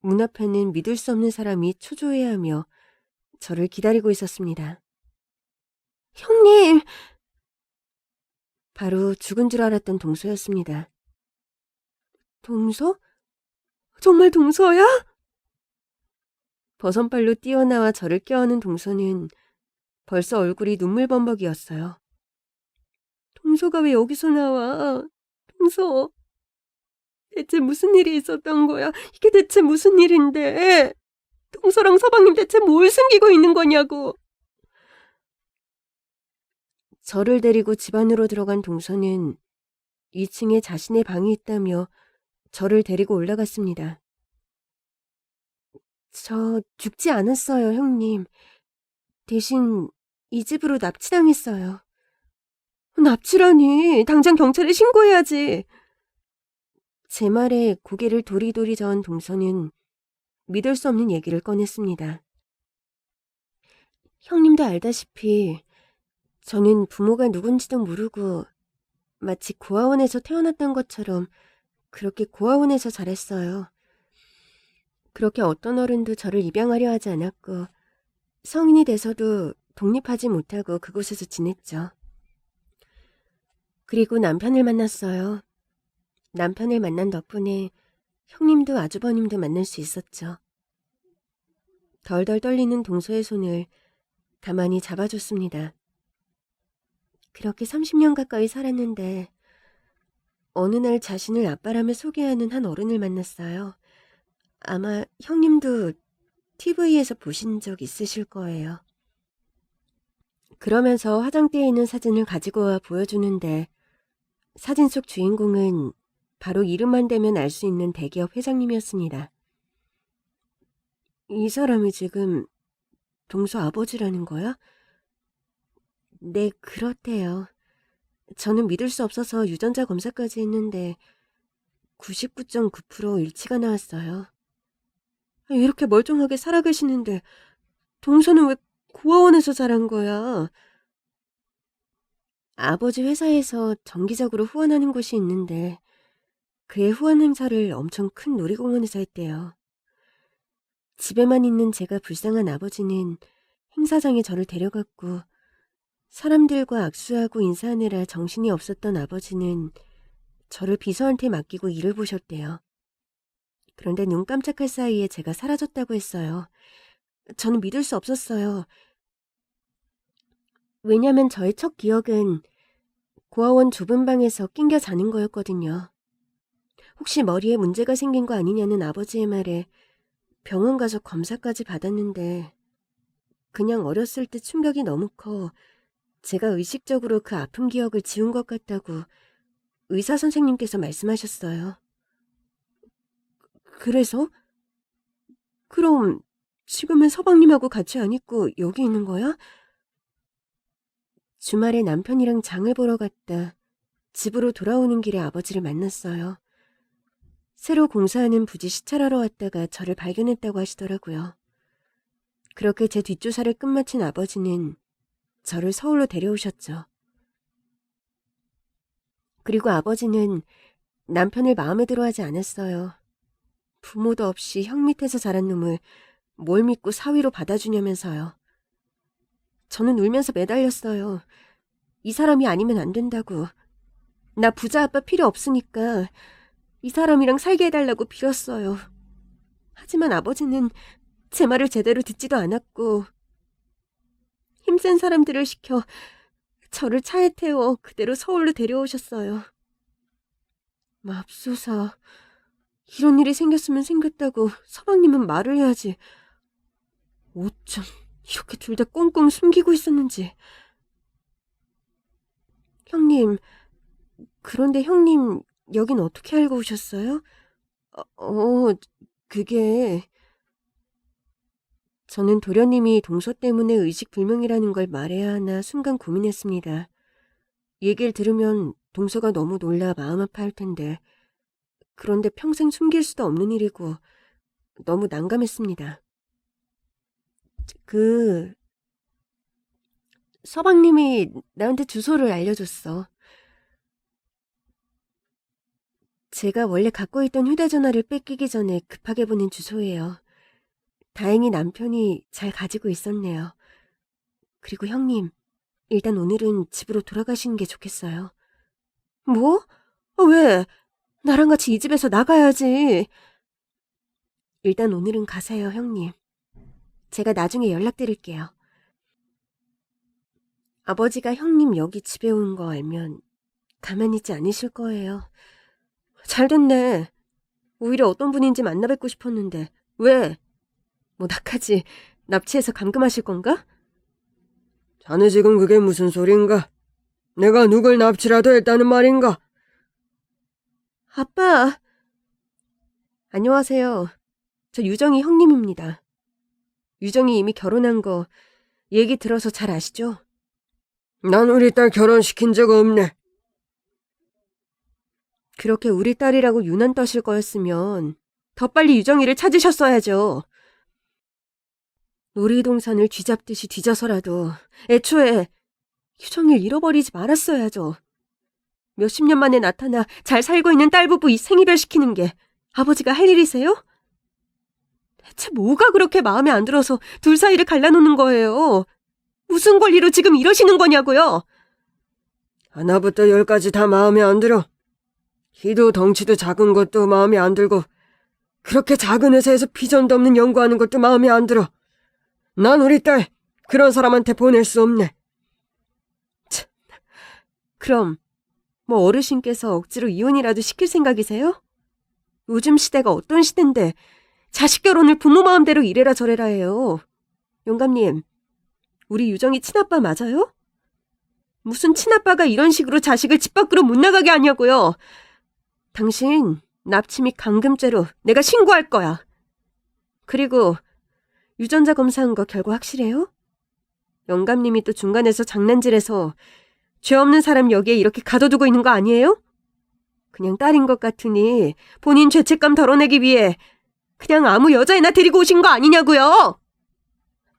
문 앞에는 믿을 수 없는 사람이 초조해하며 저를 기다리고 있었습니다. 형님! 바로 죽은 줄 알았던 동서였습니다. 동서? 정말 동서야? 버선발로 뛰어나와 저를 껴안은 동서는 벌써 얼굴이 눈물범벅이었어요. 동서가 왜 여기서 나와? 동서, 대체 무슨 일이 있었던 거야? 이게 대체 무슨 일인데? 동서랑 서방님 대체 뭘 숨기고 있는 거냐고. 저를 데리고 집 안으로 들어간 동서는 2층에 자신의 방이 있다며 저를 데리고 올라갔습니다. 저 죽지 않았어요, 형님. 대신 이 집으로 납치당했어요. 납치라니, 당장 경찰에 신고해야지. 제 말에 고개를 도리도리 저은 동서는 믿을 수 없는 얘기를 꺼냈습니다. 형님도 알다시피 저는 부모가 누군지도 모르고 마치 고아원에서 태어났던 것처럼 그렇게 고아원에서 자랐어요. 그렇게 어떤 어른도 저를 입양하려 하지 않았고 성인이 돼서도 독립하지 못하고 그곳에서 지냈죠. 그리고 남편을 만났어요. 남편을 만난 덕분에 형님도 아주버님도 만날 수 있었죠. 덜덜 떨리는 동서의 손을 가만히 잡아줬습니다. 그렇게 30년 가까이 살았는데 어느 날 자신을 아빠라며 소개하는 한 어른을 만났어요. 아마 형님도 TV에서 보신 적 있으실 거예요. 그러면서 화장대에 있는 사진을 가지고 와 보여주는데 사진 속 주인공은 바로 이름만 대면 알 수 있는 대기업 회장님이었습니다. 이 사람이 지금 동서 아버지라는 거야? 네, 그렇대요. 저는 믿을 수 없어서 유전자 검사까지 했는데 99.9% 일치가 나왔어요. 이렇게 멀쩡하게 살아계시는데 동서는 왜 고아원에서 자란 거야? 아버지 회사에서 정기적으로 후원하는 곳이 있는데 그의 후원 행사를 엄청 큰 놀이공원에서 했대요. 집에만 있는 제가 불쌍한 아버지는 행사장에 저를 데려갔고 사람들과 악수하고 인사하느라 정신이 없었던 아버지는 저를 비서한테 맡기고 일을 보셨대요. 그런데 눈 깜짝할 사이에 제가 사라졌다고 했어요. 저는 믿을 수 없었어요. 왜냐면 저의 첫 기억은 고아원 좁은 방에서 낑겨 자는 거였거든요. 혹시 머리에 문제가 생긴 거 아니냐는 아버지의 말에 병원 가서 검사까지 받았는데 그냥 어렸을 때 충격이 너무 커 제가 의식적으로 그 아픈 기억을 지운 것 같다고 의사 선생님께서 말씀하셨어요. 그래서? 그럼 지금은 서방님하고 같이 안 있고 여기 있는 거야? 주말에 남편이랑 장을 보러 갔다 집으로 돌아오는 길에 아버지를 만났어요. 새로 공사하는 부지 시찰하러 왔다가 저를 발견했다고 하시더라고요. 그렇게 제 뒷조사를 끝마친 아버지는 저를 서울로 데려오셨죠. 그리고 아버지는 남편을 마음에 들어하지 않았어요. 부모도 없이 형 밑에서 자란 놈을 뭘 믿고 사위로 받아주냐면서요. 저는 울면서 매달렸어요. 이 사람이 아니면 안 된다고. 나 부자 아빠 필요 없으니까 이 사람이랑 살게 해달라고 빌었어요. 하지만 아버지는 제 말을 제대로 듣지도 않았고 힘센 사람들을 시켜 저를 차에 태워 그대로 서울로 데려오셨어요. 맙소사, 이런 일이 생겼으면 생겼다고 서방님은 말을 해야지. 어쩜 이렇게 둘 다 꽁꽁 숨기고 있었는지. 형님, 그런데 형님 여긴 어떻게 알고 오셨어요? 그게... 저는 도련님이 동서 때문에 의식불명이라는 걸 말해야 하나 순간 고민했습니다. 얘기를 들으면 동서가 너무 놀라 마음 아파할 텐데 그런데 평생 숨길 수도 없는 일이고 너무 난감했습니다. 서방님이 나한테 주소를 알려줬어. 제가 원래 갖고 있던 휴대전화를 뺏기기 전에 급하게 보낸 주소예요. 다행히 남편이 잘 가지고 있었네요. 그리고 형님, 일단 오늘은 집으로 돌아가시는 게 좋겠어요. 뭐? 왜? 나랑 같이 이 집에서 나가야지. 일단 오늘은 가세요, 형님. 제가 나중에 연락드릴게요. 아버지가 형님 여기 집에 온 거 알면 가만히 있지 않으실 거예요. 잘 됐네. 오히려 어떤 분인지 만나 뵙고 싶었는데 왜? 뭐 나까지 납치해서 감금하실 건가? 자네 지금 그게 무슨 소린가? 내가 누굴 납치라도 했다는 말인가? 아빠! 안녕하세요. 저 유정이 형님입니다. 유정이 이미 결혼한 거 얘기 들어서 잘 아시죠? 난 우리 딸 결혼시킨 적 없네. 그렇게 우리 딸이라고 유난 떠실 거였으면 더 빨리 유정이를 찾으셨어야죠. 놀이동산을 뒤잡듯이 뒤져서라도 애초에 유정이를 잃어버리지 말았어야죠. 몇십 년 만에 나타나 잘 살고 있는 딸 부부 이 생이별시키는 게 아버지가 할 일이세요? 대체 뭐가 그렇게 마음에 안 들어서 둘 사이를 갈라놓는 거예요? 무슨 권리로 지금 이러시는 거냐고요? 하나부터 열까지 다 마음에 안 들어. 키도 덩치도 작은 것도 마음에 안 들고 그렇게 작은 회사에서 비전도 없는 연구하는 것도 마음에 안 들어. 난 우리 딸 그런 사람한테 보낼 수 없네. 그럼 뭐 어르신께서 억지로 이혼이라도 시킬 생각이세요? 요즘 시대가 어떤 시대인데 자식 결혼을 부모 마음대로 이래라 저래라 해요. 영감님, 우리 유정이 친아빠 맞아요? 무슨 친아빠가 이런 식으로 자식을 집 밖으로 못 나가게 하냐고요. 당신 납치 및 감금죄로 내가 신고할 거야. 그리고 유전자 검사한 거 결과 확실해요? 영감님이 또 중간에서 장난질해서 죄 없는 사람 여기에 이렇게 가둬두고 있는 거 아니에요? 그냥 딸인 것 같으니 본인 죄책감 덜어내기 위해 그냥 아무 여자애나 데리고 오신 거 아니냐고요?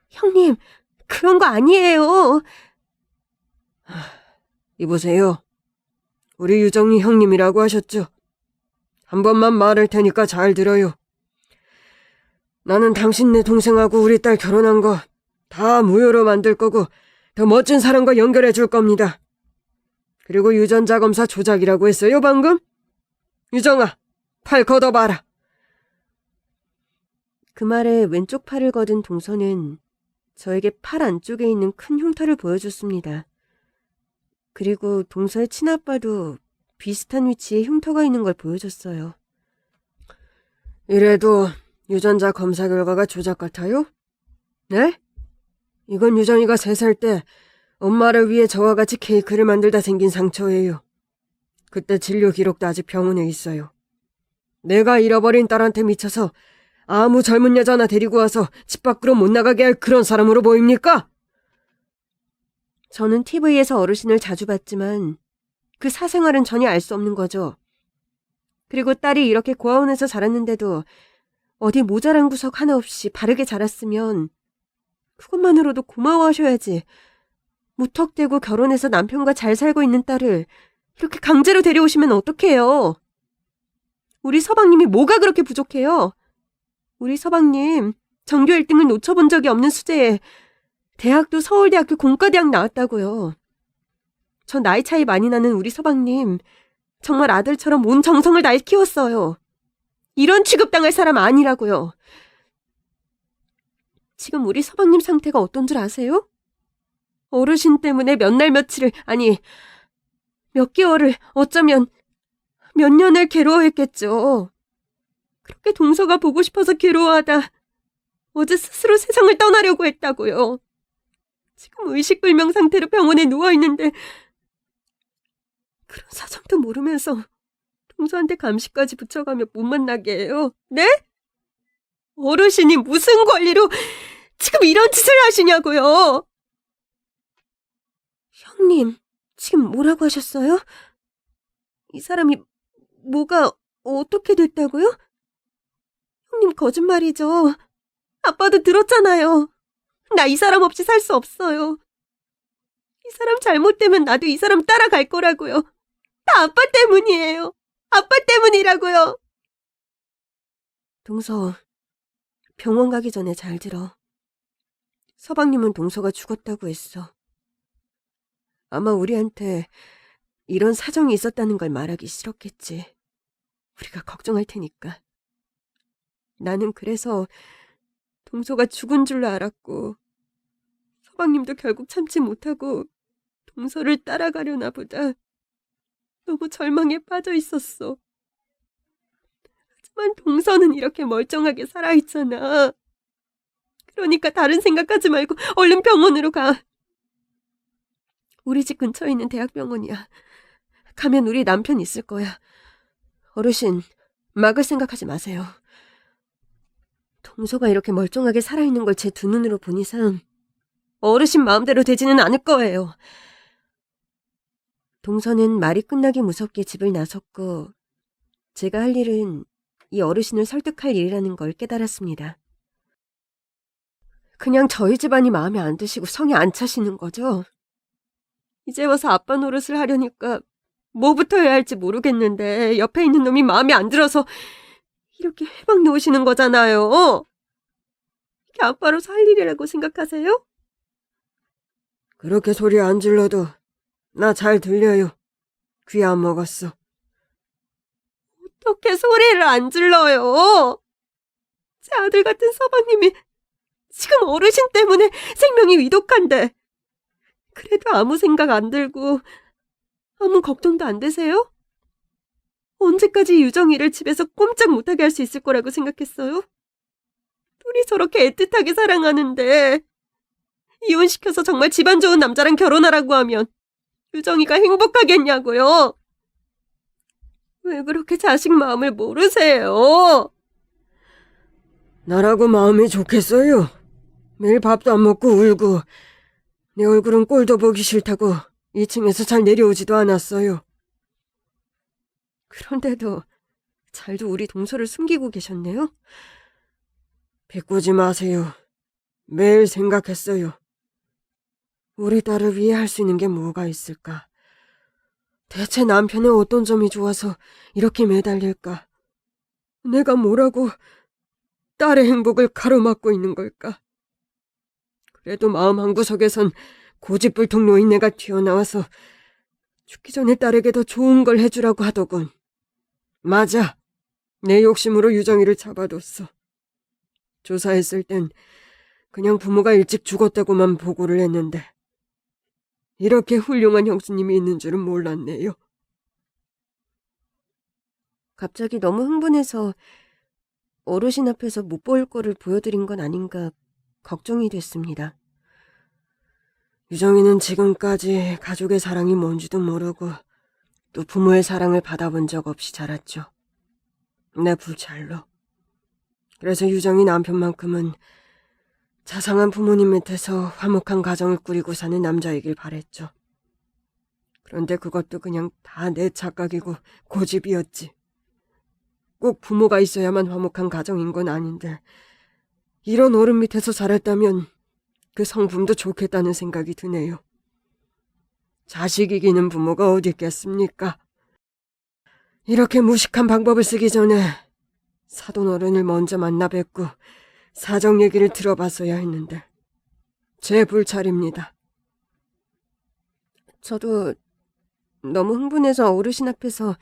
형님, 그런 거 아니에요. 이보세요. 우리 유정이 형님이라고 하셨죠? 한 번만 말할 테니까 잘 들어요. 나는 당신네 동생하고 우리 딸 결혼한 거 다 무효로 만들 거고 더 멋진 사람과 연결해 줄 겁니다. 그리고 유전자 검사 조작이라고 했어요, 방금? 유정아, 팔 걷어봐라. 그 말에 왼쪽 팔을 거둔 동서는 저에게 팔 안쪽에 있는 큰 흉터를 보여줬습니다. 그리고 동서의 친아빠도 비슷한 위치에 흉터가 있는 걸 보여줬어요. 이래도 유전자 검사 결과가 조작 같아요? 네? 이건 유정이가 3살 때 엄마를 위해 저와 같이 케이크를 만들다 생긴 상처예요. 그때 진료 기록도 아직 병원에 있어요. 내가 잃어버린 딸한테 미쳐서 아무 젊은 여자나 데리고 와서 집 밖으로 못 나가게 할 그런 사람으로 보입니까? 저는 TV에서 어르신을 자주 봤지만 그 사생활은 전혀 알 수 없는 거죠. 그리고 딸이 이렇게 고아원에서 자랐는데도 어디 모자란 구석 하나 없이 바르게 자랐으면 그것만으로도 고마워하셔야지. 무턱대고 결혼해서 남편과 잘 살고 있는 딸을 이렇게 강제로 데려오시면 어떡해요? 우리 서방님이 뭐가 그렇게 부족해요? 우리 서방님 전교 1등을 놓쳐본 적이 없는 수재에 대학도 서울대학교 공과대학 나왔다고요. 저 나이 차이 많이 나는 우리 서방님 정말 아들처럼 온 정성을 다해 키웠어요. 이런 취급당할 사람 아니라고요. 지금 우리 서방님 상태가 어떤 줄 아세요? 어르신 때문에 몇 날 며칠을, 아니 몇 개월을, 어쩌면 몇 년을 괴로워했겠죠. 그렇게 동서가 보고 싶어서 괴로워하다 어제 스스로 세상을 떠나려고 했다고요. 지금 의식불명 상태로 병원에 누워있는데 그런 사정도 모르면서 동서한테 감시까지 붙여가며 못 만나게 해요. 네? 어르신이 무슨 권리로 지금 이런 짓을 하시냐고요. 형님, 지금 뭐라고 하셨어요? 이 사람이 뭐가 어떻게 됐다고요? 형님 거짓말이죠. 아빠도 들었잖아요. 나 이 사람 없이 살 수 없어요. 이 사람 잘못되면 나도 이 사람 따라갈 거라고요. 다 아빠 때문이에요. 아빠 때문이라고요. 동서, 병원 가기 전에 잘 들어. 서방님은 동서가 죽었다고 했어. 아마 우리한테 이런 사정이 있었다는 걸 말하기 싫었겠지. 우리가 걱정할 테니까. 나는 그래서 동서가 죽은 줄로 알았고 서방님도 결국 참지 못하고 동서를 따라가려나 보다. 너무 절망에 빠져 있었어. 하지만 동서는 이렇게 멀쩡하게 살아있잖아. 그러니까 다른 생각하지 말고 얼른 병원으로 가. 우리 집 근처에 있는 대학병원이야. 가면 우리 남편 있을 거야. 어르신, 막을 생각하지 마세요. 동서가 이렇게 멀쩡하게 살아있는 걸 제 두 눈으로 본 이상 어르신 마음대로 되지는 않을 거예요. 동서는 말이 끝나기 무섭게 집을 나섰고 제가 할 일은 이 어르신을 설득할 일이라는 걸 깨달았습니다. 그냥 저희 집안이 마음에 안 드시고 성에 안 차시는 거죠? 이제 와서 아빠 노릇을 하려니까 뭐부터 해야 할지 모르겠는데 옆에 있는 놈이 마음에 안 들어서 이렇게 해박 놓으시는 거잖아요. 이게 아빠로서 할 일이라고 생각하세요? 그렇게 소리 안 질러도 나 잘 들려요. 귀 안 먹었어. 어떻게 소리를 안 질러요? 제 아들 같은 서방님이 지금 어르신 때문에 생명이 위독한데 그래도 아무 생각 안 들고 아무 걱정도 안 되세요? 언제까지 유정이를 집에서 꼼짝 못하게 할 수 있을 거라고 생각했어요? 둘이 저렇게 애틋하게 사랑하는데 이혼시켜서 정말 집안 좋은 남자랑 결혼하라고 하면 유정이가 행복하겠냐고요? 왜 그렇게 자식 마음을 모르세요? 나라고 마음이 좋겠어요. 매일 밥도 안 먹고 울고 내 얼굴은 꼴도 보기 싫다고 2층에서 잘 내려오지도 않았어요. 그런데도 잘도 우리 동서를 숨기고 계셨네요? 비꼬지 마세요. 매일 생각했어요. 우리 딸을 위해 할 수 있는 게 뭐가 있을까? 대체 남편의 어떤 점이 좋아서 이렇게 매달릴까? 내가 뭐라고 딸의 행복을 가로막고 있는 걸까? 그래도 마음 한구석에선 고집불통 노인네가 튀어나와서 죽기 전에 딸에게 더 좋은 걸 해주라고 하더군. 맞아. 내 욕심으로 유정이를 잡아뒀어. 조사했을 땐 그냥 부모가 일찍 죽었다고만 보고를 했는데 이렇게 훌륭한 형수님이 있는 줄은 몰랐네요. 갑자기 너무 흥분해서 어르신 앞에서 못 볼 거를 보여드린 건 아닌가 걱정이 됐습니다. 유정이는 지금까지 가족의 사랑이 뭔지도 모르고 또 부모의 사랑을 받아본 적 없이 자랐죠. 내 불찰로. 그래서 유정이 남편만큼은 자상한 부모님 밑에서 화목한 가정을 꾸리고 사는 남자이길 바랬죠. 그런데 그것도 그냥 다 내 착각이고 고집이었지. 꼭 부모가 있어야만 화목한 가정인 건 아닌데 이런 어른 밑에서 자랐다면 그 성품도 좋겠다는 생각이 드네요. 자식 이기는 부모가 어디 있겠습니까? 이렇게 무식한 방법을 쓰기 전에 사돈 어른을 먼저 만나 뵙고 사정 얘기를 들어봤어야 했는데 제 불찰입니다. 저도 너무 흥분해서 어르신 앞에서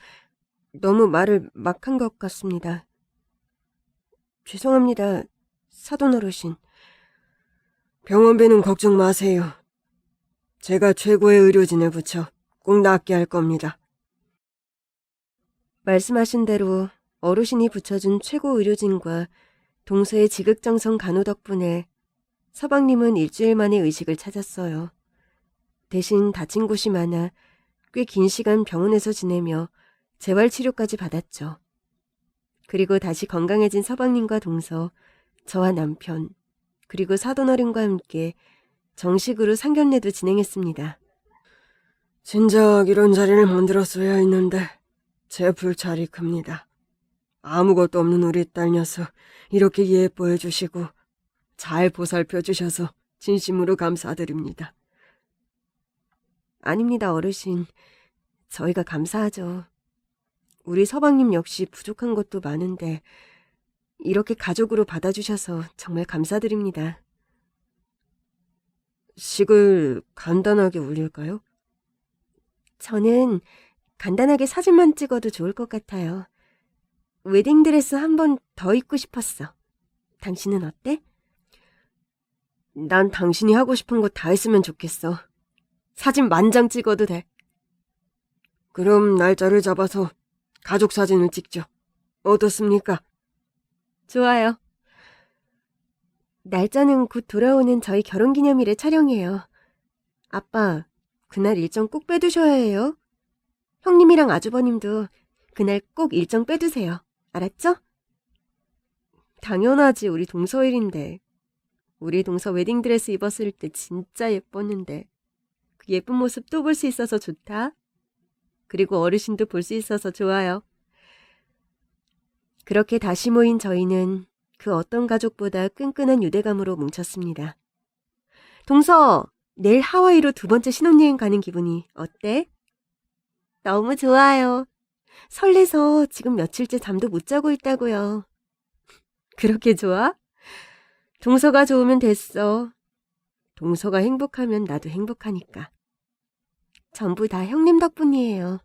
너무 말을 막 한 것 같습니다. 죄송합니다, 사돈 어르신. 병원비는 걱정 마세요. 제가 최고의 의료진을 붙여 꼭 낫게 할 겁니다. 말씀하신 대로 어르신이 붙여준 최고 의료진과 동서의 지극정성 간호 덕분에 서방님은 일주일 만에 의식을 찾았어요. 대신 다친 곳이 많아 꽤 긴 시간 병원에서 지내며 재활치료까지 받았죠. 그리고 다시 건강해진 서방님과 동서, 저와 남편, 그리고 사돈어른과 함께 정식으로 상견례도 진행했습니다. 진작 이런 자리를 만들었어야 했는데 제 불찰이 큽니다. 아무것도 없는 우리 딸 녀석 이렇게 예뻐해 주시고 잘 보살펴 주셔서 진심으로 감사드립니다. 아닙니다, 어르신. 저희가 감사하죠. 우리 서방님 역시 부족한 것도 많은데 이렇게 가족으로 받아주셔서 정말 감사드립니다. 식을 간단하게 올릴까요? 저는 간단하게 사진만 찍어도 좋을 것 같아요. 웨딩드레스 한 번 더 입고 싶었어. 당신은 어때? 난 당신이 하고 싶은 거 다 했으면 좋겠어. 사진 10,000장 찍어도 돼. 그럼 날짜를 잡아서 가족 사진을 찍죠. 어떻습니까? 좋아요. 날짜는 곧 돌아오는 저희 결혼기념일에 촬영해요. 아빠, 그날 일정 꼭 빼두셔야 해요. 형님이랑 아주버님도 그날 꼭 일정 빼두세요. 알았죠? 당연하지, 우리 동서일인데. 우리 동서 웨딩드레스 입었을 때 진짜 예뻤는데. 그 예쁜 모습 또 볼 수 있어서 좋다. 그리고 어르신도 볼 수 있어서 좋아요. 그렇게 다시 모인 저희는 그 어떤 가족보다 끈끈한 유대감으로 뭉쳤습니다. 동서, 내일 하와이로 2번째 신혼여행 가는 기분이 어때? 너무 좋아요. 설레서 지금 며칠째 잠도 못 자고 있다고요. 그렇게 좋아? 동서가 좋으면 됐어. 동서가 행복하면 나도 행복하니까. 전부 다 형님 덕분이에요.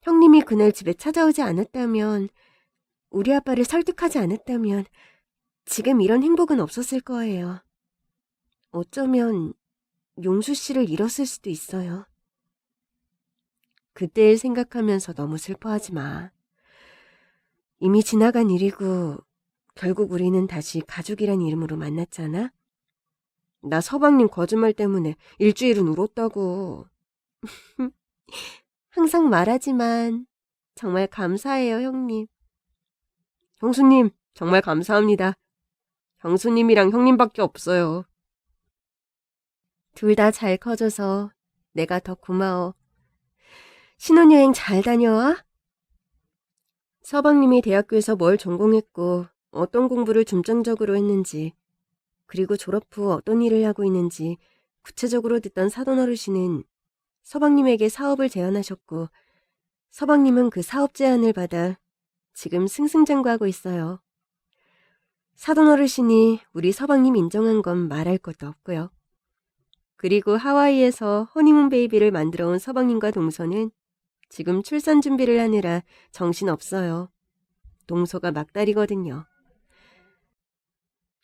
형님이 그날 집에 찾아오지 않았다면, 우리 아빠를 설득하지 않았다면 지금 이런 행복은 없었을 거예요. 어쩌면 용수 씨를 잃었을 수도 있어요. 그때를 생각하면서 너무 슬퍼하지 마. 이미 지나간 일이고 결국 우리는 다시 가족이란 이름으로 만났잖아? 나 서방님 거짓말 때문에 일주일은 울었다고. 항상 말하지만 정말 감사해요, 형님. 형수님, 정말 감사합니다. 형수님이랑 형님밖에 없어요. 둘 다 잘 커져서 내가 더 고마워. 신혼여행 잘 다녀와. 서방님이 대학교에서 뭘 전공했고 어떤 공부를 중점적으로 했는지, 그리고 졸업 후 어떤 일을 하고 있는지 구체적으로 듣던 사돈 어르신은 서방님에게 사업을 제안하셨고, 서방님은 그 사업 제안을 받아 지금 승승장구하고 있어요. 사돈 어르신이 우리 서방님 인정한 건 말할 것도 없고요. 그리고 하와이에서 허니문 베이비를 만들어 온 서방님과 동서는 지금 출산 준비를 하느라 정신없어요. 동서가 막달이거든요.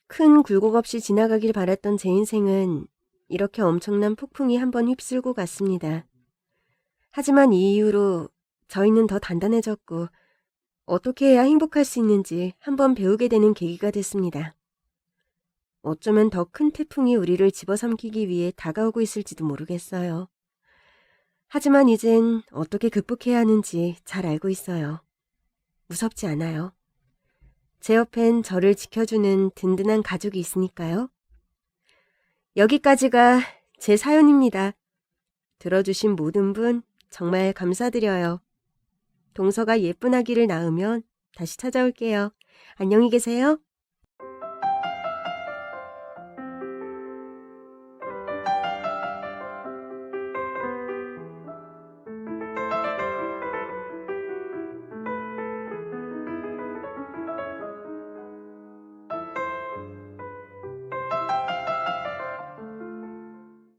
큰 굴곡 없이 지나가길 바랐던 제 인생은 이렇게 엄청난 폭풍이 한번 휩쓸고 갔습니다. 하지만 이 이후로 저희는 더 단단해졌고 어떻게 해야 행복할 수 있는지 한번 배우게 되는 계기가 됐습니다. 어쩌면 더 큰 태풍이 우리를 집어삼키기 위해 다가오고 있을지도 모르겠어요. 하지만 이젠 어떻게 극복해야 하는지 잘 알고 있어요. 무섭지 않아요. 제 옆엔 저를 지켜주는 든든한 가족이 있으니까요. 여기까지가 제 사연입니다. 들어주신 모든 분 정말 감사드려요. 동서가 예쁜 아기를 낳으면 다시 찾아올게요. 안녕히 계세요.